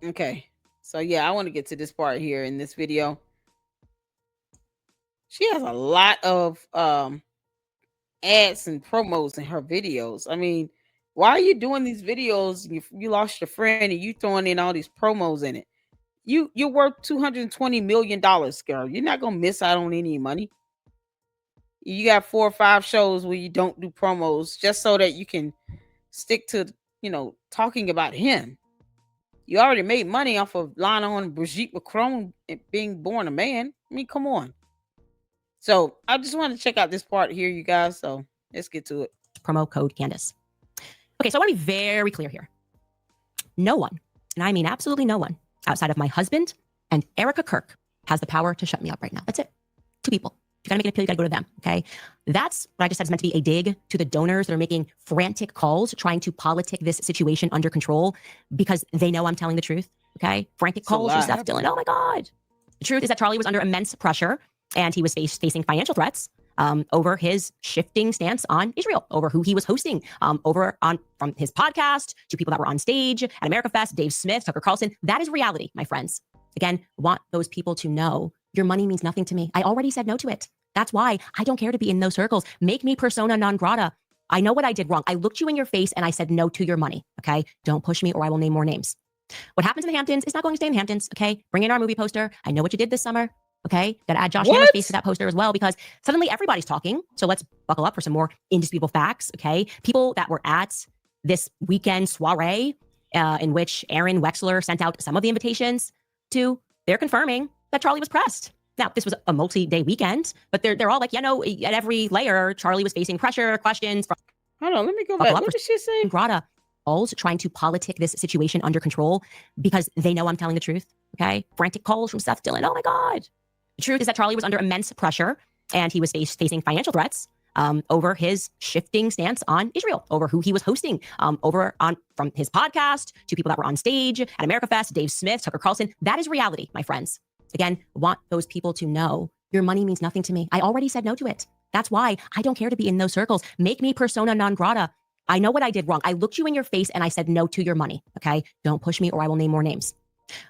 Okay. So yeah, I want to get to this part here in this video. She has a lot of ads and promos in her videos. I mean, why are you doing these videos? You lost your friend and you throwing in all these promos in it. You're worth $220 million, girl. You're not gonna miss out on any money. You got 4 or 5 shows where you don't do promos just so that you can stick to talking about him. You already made money off of Lionel and Brigitte Macron being born a man. I mean, come on. So I just want to check out this part here, you guys. So let's get to it. Promo code Candace. Okay, so I want to be very clear here. No one, and I mean absolutely no one, outside of my husband and Erica Kirk has the power to shut me up right now. That's it. 2 people. If you gotta make an appeal, you gotta go to them, okay? That's what I just said is meant to be a dig to the donors that are making frantic calls, trying to politic this situation under control because they know I'm telling the truth, okay? Frantic calls from Seth Dillon. Oh my God. The truth is that Charlie was under immense pressure and he was facing financial threats over his shifting stance on Israel, over who he was hosting, from his podcast to people that were on stage at America Fest, Dave Smith, Tucker Carlson. That is reality, my friends. Again, want those people to know your money means nothing to me. I already said no to it. That's why I don't care to be in those circles. Make me persona non grata. I know what I did wrong. I looked you in your face and I said no to your money, okay? Don't push me or I will name more names. What happens in the Hamptons is not going to stay in the Hamptons, okay? Bring in our movie poster. I know what you did this summer, okay? Got to add Josh Hammer's face to that poster as well because suddenly everybody's talking. So let's buckle up for some more indisputable facts, okay? People that were at this weekend soiree in which Aaron Wexler sent out some of the invitations to, they're confirming that Charlie was pressed. Now, this was a multi-day weekend, but they're all like, at every layer, Charlie was facing pressure, questions from... Hold on, let me go back. What did she say? Grata, trying to politic this situation under control because they know I'm telling the truth, okay? Frantic calls from Seth Dillon. Oh my God. The truth is that Charlie was under immense pressure and he was facing financial threats over his shifting stance on Israel, over who he was hosting, from his podcast to people that were on stage at America Fest, Dave Smith, Tucker Carlson. That is reality, my friends. Again, want those people to know your money means nothing to me. I already said no to it. That's why I don't care to be in those circles. Make me persona non grata. I know what I did wrong. I looked you in your face and I said no to your money, okay? Don't push me or I will name more names.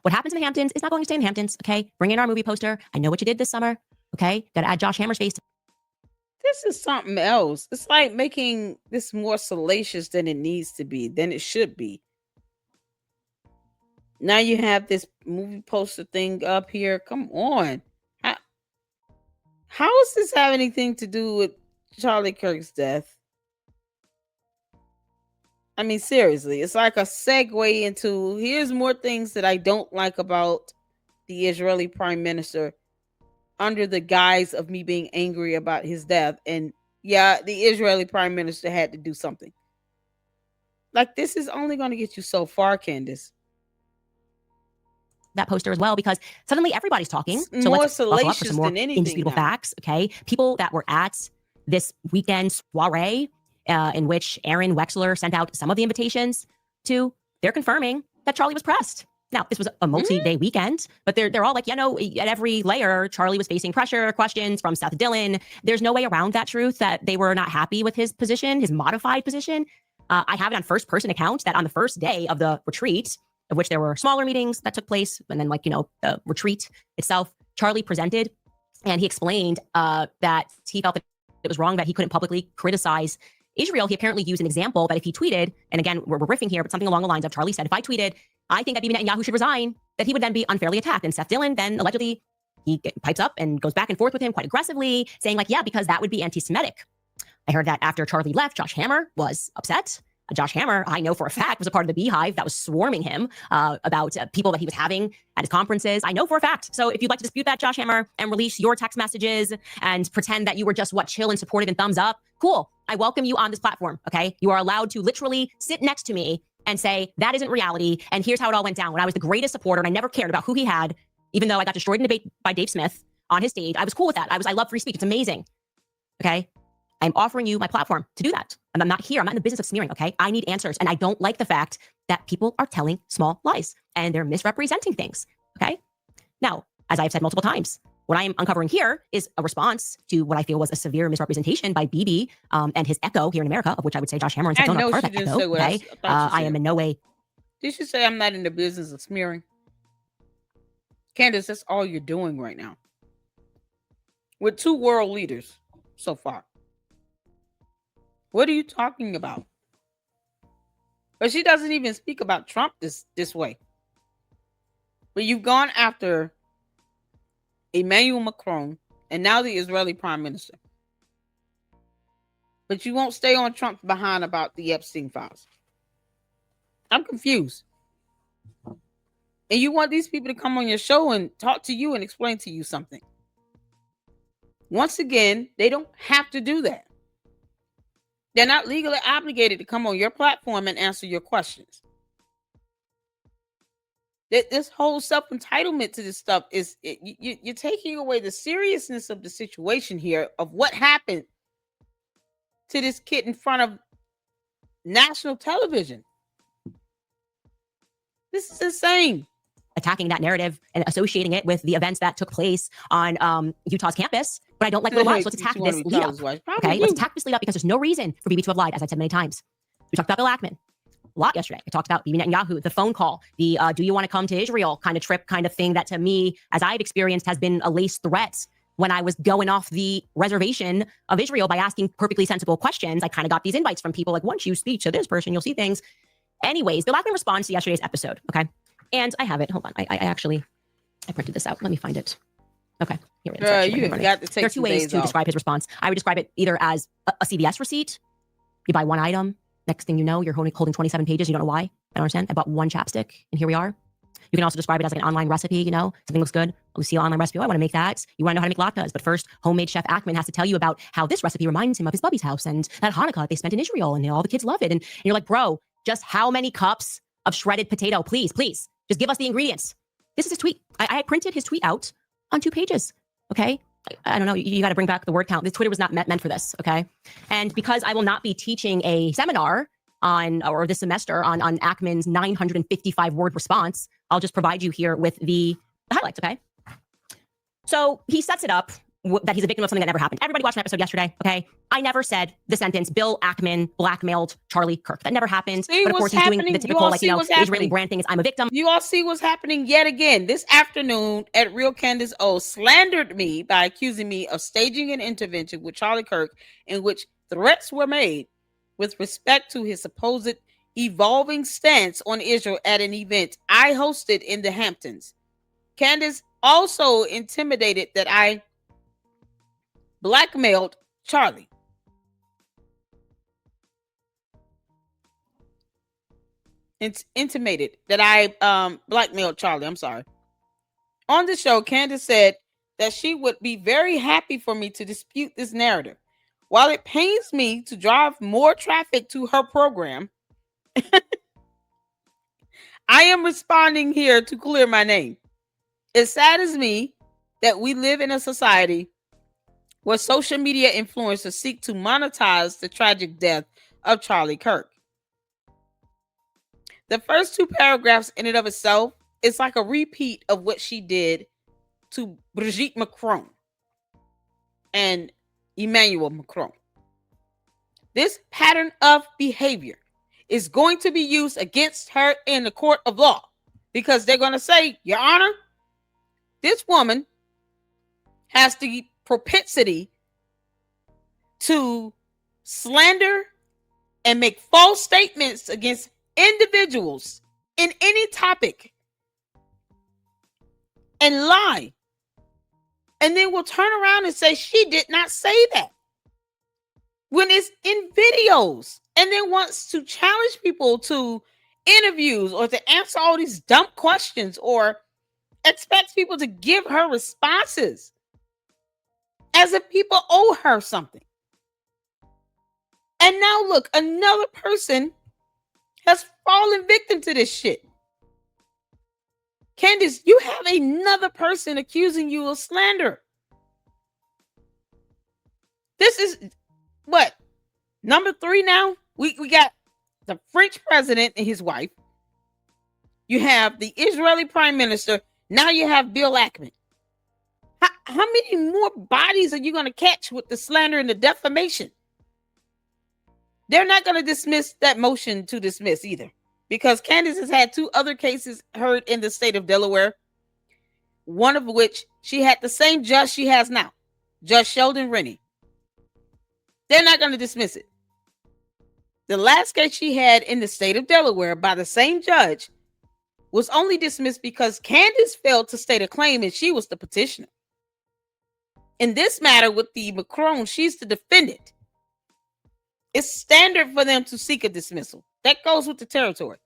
What happens in the Hamptons is not going to stay in the Hamptons, okay? Bring in our movie poster. I know what you did this summer, okay? Got to add Josh Hammer's face. This is something else. It's like making this more salacious than it needs to be, than it should be. Now you have this movie poster thing up here. Come on. How does this have anything to do with Charlie Kirk's death? I mean, seriously, it's like a segue into here's more things that I don't like about the Israeli prime minister under the guise of me being angry about his death. And yeah, the Israeli prime minister had to do something. Like, this is only going to get you so far, Candace. That poster as well because suddenly everybody's talking. So let's buckle up for some more indisputable facts, okay? People that were at this weekend soiree in which Aaron Wexler sent out some of the invitations to, they're confirming that Charlie was pressed. Now, this was a multi-day weekend, but they're all like, at every layer, Charlie was facing pressure, questions from Seth Dillon. There's no way around that truth that they were not happy with his position, his modified position. I have it on first-person account that on the first day of the retreat, of which there were smaller meetings that took place. And then the retreat itself, Charlie presented and he explained that he felt that it was wrong that he couldn't publicly criticize Israel. He apparently used an example that if he tweeted, and again, we're riffing here, but something along the lines of Charlie said, if I tweeted, I think that Bibi Netanyahu should resign, that he would then be unfairly attacked. And Seth Dillon then allegedly, he pipes up and goes back and forth with him quite aggressively, saying because that would be anti-Semitic. I heard that after Charlie left, Josh Hammer was upset. Josh Hammer, I know for a fact, was a part of the beehive that was swarming him about people that he was having at his conferences. I know for a fact. So if you'd like to dispute that, Josh Hammer, and release your text messages and pretend that you were just chill and supportive and thumbs up, cool. I welcome you on this platform, okay? You are allowed to literally sit next to me and say, that isn't reality, and here's how it all went down. When I was the greatest supporter, and I never cared about who he had, even though I got destroyed in a debate by Dave Smith on his stage, I was cool with that. I love free speech. It's amazing, okay? I'm offering you my platform to do that. And I'm not here. I'm not in the business of smearing, okay? I need answers. And I don't like the fact that people are telling small lies and they're misrepresenting things, okay? Now, as I've said multiple times, what I am uncovering here is a response to what I feel was a severe misrepresentation by Bibi and his echo here in America, of which I would say Josh Hammer and Seth Dillon are part of that echo, okay? I am in no way Did she say I'm not in the business of smearing? Candace, that's all you're doing right now. With 2 world leaders so far. What are you talking about? But she doesn't even speak about Trump this way. But you've gone after Emmanuel Macron and now the Israeli Prime Minister. But you won't stay on Trump's behind about the Epstein files. I'm confused. And you want these people to come on your show and talk to you and explain to you something. Once again, they don't have to do that. They're not legally obligated to come on your platform and answer your questions. This whole self-entitlement to this stuff you're taking away the seriousness of the situation here, of what happened to this kid in front of national television. This is insane. Attacking that narrative and associating it with the events that took place on Utah's campus. But I don't like the lies. Let's attack this lead up. Okay, let's attack this lead up because there's no reason for Bibi to have lied, as I've said many times. We talked about Bill Ackman a lot yesterday. I talked about Bibi Netanyahu, the phone call, the do you want to come to Israel kind of trip kind of thing that to me, as I've experienced, has been a laced threat. When I was going off the reservation of Israel by asking perfectly sensible questions, I kind of got these invites from people like, once you speak to this person, you'll see things. Anyways, Bill Ackman responds to yesterday's episode, okay? And I have it. Hold on. I printed this out. Let me find it. Okay. Here it is. You have got to take there are 2 ways to describe his response. I would describe it either as a CVS receipt. You buy 1 item. Next thing you know, you're holding 27 pages. You don't know why. I don't understand. I bought 1 chapstick and here we are. You can also describe it as like an online recipe, you know, something looks good. Oh, we see an online recipe. Oh, I want to make that. You want to know how to make latkes. But first, homemade chef Ackman has to tell you about how this recipe reminds him of his bubby's house and that Hanukkah that they spent in Israel and all the kids love it. And you're like, bro, just how many cups of shredded potato? Please, please. Just give us the ingredients. This is his tweet. I printed his tweet out on 2 pages. Okay. I don't know. You got to bring back the word count. This Twitter was not meant for this. Okay. And because I will not be teaching a seminar or this semester on Ackman's 955 word response, I'll just provide you here with the highlights. Okay. So he sets it up that he's a victim of something that never happened. Everybody watched an episode yesterday, okay? I never said the sentence, Bill Ackman blackmailed Charlie Kirk. That never happened. See, but of course, he's doing the typical, like, Israeli brand thing is I'm a victim. You all see what's happening yet again. This afternoon at Real Candace O slandered me by accusing me of staging an intervention with Charlie Kirk in which threats were made with respect to his supposed evolving stance on Israel at an event I hosted in the Hamptons. Candace also intimidated that I blackmailed Charlie. It's intimated that I blackmailed Charlie. I'm sorry. On the show, Candace said that she would be very happy for me to dispute this narrative. While it pains me to drive more traffic to her program, I am responding here to clear my name. It saddens me that we live in a society where social media influencers seek to monetize the tragic death of Charlie Kirk. The first 2 paragraphs in and of itself is like a repeat of what she did to Brigitte Macron and Emmanuel Macron. This pattern of behavior is going to be used against her in the court of law because they're going to say, Your Honor, this woman has the propensity to slander and make false statements against individuals in any topic and lie. And then we'll turn around and say she did not say that when it's in videos, and then wants to challenge people to interviews or to answer all these dumb questions or expects people to give her responses as if people owe her something. And now look, another person has fallen victim to this shit. Candace, you have another person accusing you of slander. This is what? Number 3 now? We got the French president and his wife. You have the Israeli prime minister. Now you have Bill Ackman. How many more bodies are you going to catch with the slander and the defamation? They're not going to dismiss that motion to dismiss either. because Candace has had 2 other cases heard in the state of Delaware, one of which she had the same judge she has now, Judge Sheldon Rennie. They're not going to dismiss it. The last case she had in the state of Delaware by the same judge was only dismissed because Candace failed to state a claim and she was the petitioner. In this matter with the Macron, she's the defendant. It's standard for them to seek a dismissal. That goes with the territory.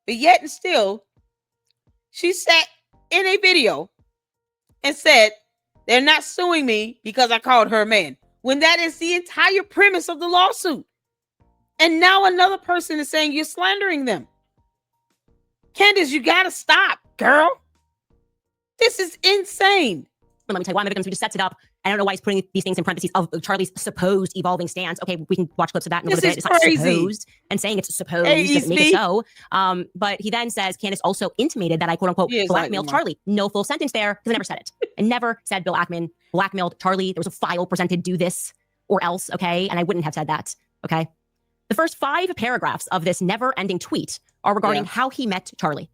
But yet and still, she sat in a video and said, they're not suing me because I called her a man, when that is the entire premise of the lawsuit. And now another person is saying you're slandering them. Candace, you got to stop, girl. This is insane. Let me tell you why I'm victims. We just sets it up. I don't know why he's putting these things in parentheses of Charlie's supposed evolving stance. Okay, we can watch clips of that in a little bit. It's crazy. Not supposed, and saying it's supposed doesn't make it so. But he then says Candace also intimated that I quote unquote blackmailed Charlie. No full sentence there because I never said it. I never said Bill Ackman blackmailed Charlie. There was a file presented, do this or else. Okay, and I wouldn't have said that. Okay, the first 5 paragraphs of this never-ending tweet are regarding how he met Charlie,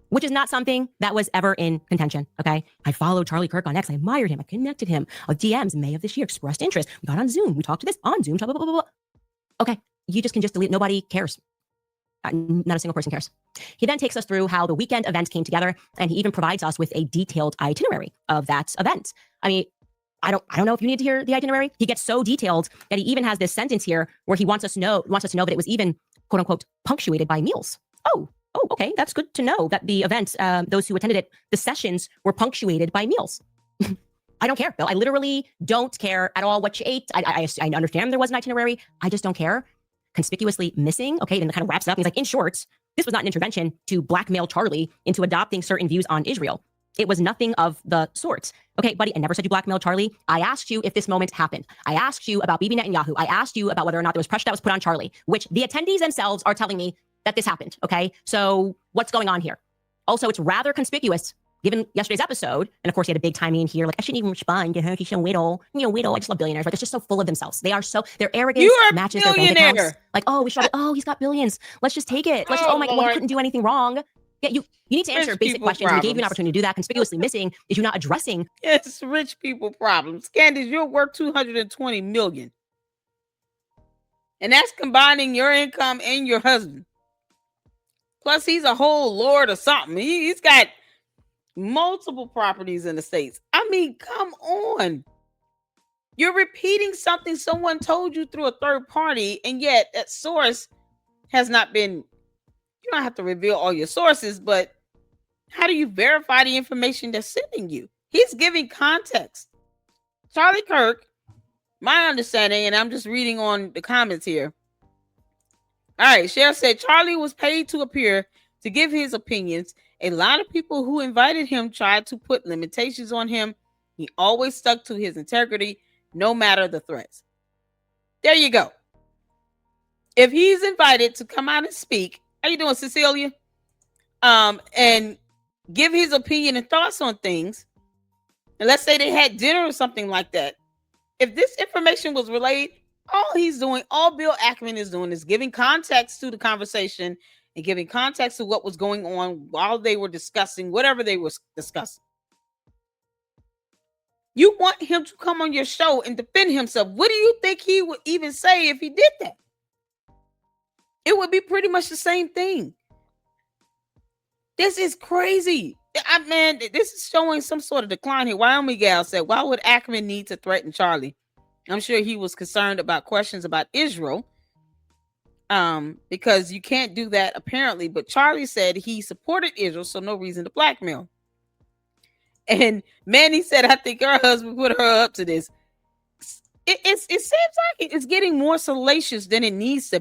which is not something that was ever in contention, okay? I followed Charlie Kirk on X. I admired him. I connected him. DMs May of this year, expressed interest. We got on Zoom. We talked to this on Zoom. Blah, blah, blah, blah. Okay, you just can just delete. Nobody cares. Not a single person cares. He then takes us through how the weekend event came together, and he even provides us with a detailed itinerary of that event. I mean, I don't know if you need to hear the itinerary. He gets so detailed that he even has this sentence here where he wants us to know that it was even, quote unquote, punctuated by meals. Oh, okay. That's good to know that the event, those who attended it, the sessions were punctuated by meals. I don't care, Bill. I literally don't care at all what you ate. I understand there was an itinerary. I just don't care. Conspicuously missing. Okay. And it kind of wraps it up. He's like, in short, this was not an intervention to blackmail Charlie into adopting certain views on Israel. It was nothing of the sort. Okay, buddy, I never said you blackmailed Charlie. I asked you if this moment happened. I asked you about Bibi Netanyahu. I asked you about whether or not there was pressure that was put on Charlie, which the attendees themselves are telling me that this happened, okay? So what's going on here? Also, it's rather conspicuous, given yesterday's episode, and of course he had a big timing here, like, I shouldn't even respond to her, she's so widow. Widow, I just love billionaires. Like, it's just so full of themselves. Their arrogance matches their bank accounts. Like, oh, he's got billions. Let's just take it. Let's just, oh my God, he couldn't do anything wrong. Yeah, you need to answer basic questions. We gave you an opportunity to do that. Conspicuously missing is you not addressing. It's rich people problems. Candace, you're worth $220 million. And that's combining your income and your husband. Plus, he's a whole lord or something. He's got multiple properties in the States. I mean, come on. You're repeating something someone told you through a third party, and yet that source has not been. You don't have to reveal all your sources, but how do you verify the information they're sending you? He's giving context. Charlie Kirk, my understanding, and I'm just reading on the comments here. All right, Cher said Charlie was paid to appear to give his opinions. A lot of people who invited him tried to put limitations on him. He always stuck to his integrity, no matter the threats. There you go. If he's invited to come out and speak, how you doing, Cecilia? And give his opinion and thoughts on things. And let's say they had dinner or something like that. If this information was relayed, all Bill Ackman is doing is giving context to the conversation and giving context to what was going on while they were discussing whatever they were discussing. You want him to come on your show and defend himself. What do you think he would even say if he did that? It would be pretty much the same thing. This is crazy. Man, this is showing some sort of decline here. Wyoming gal said, why would Ackman need to threaten Charlie? I'm sure he was concerned about questions about Israel. Because you can't do that apparently. But Charlie said he supported Israel, so no reason to blackmail. And Manny said, I think her husband put her up to this. It seems like it's getting more salacious than it needs to